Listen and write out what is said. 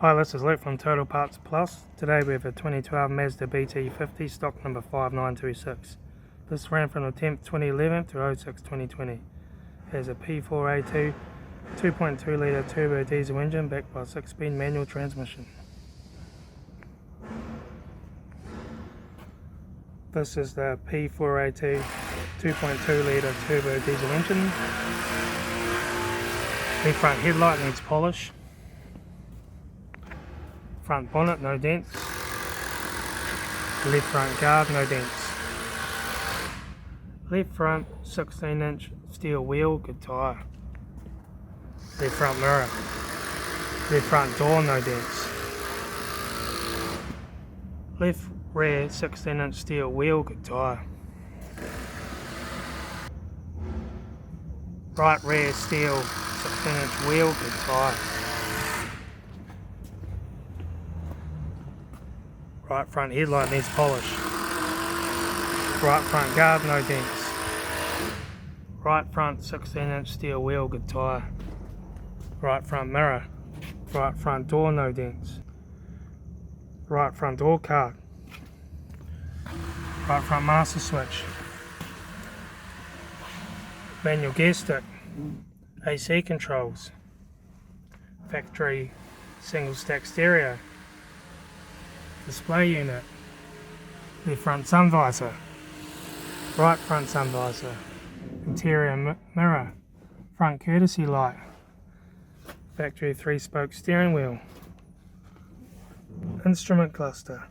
Hi, this is Luke from Total Parts Plus. Today we have a 2012 Mazda BT50 stock number 5926. This ran from the 10th 2011 to 06 2020. It has a P4A2 2.2 litre turbo diesel engine backed by a 6-speed manual transmission. This is the P4A2 2.2 litre turbo diesel engine. The front headlight needs polish. Front bonnet, no dents. Left front guard, no dents. Left front 16-inch steel wheel, good tyre. Left front mirror. Left front door, no dents. Left rear 16-inch steel wheel, good tyre. Right rear steel 16-inch wheel, good tyre. Right front headlight needs polish. Right front guard, no dents. Right front 16-inch steel wheel, good tyre. Right front mirror. Right front door, no dents. Right front door card. Right front master switch. Manual gear stick. AC controls. Factory single stack stereo. Display unit. Left front sun visor. Right front sun visor. Interior mirror. Front courtesy light. Factory 3-spoke steering wheel. Instrument cluster.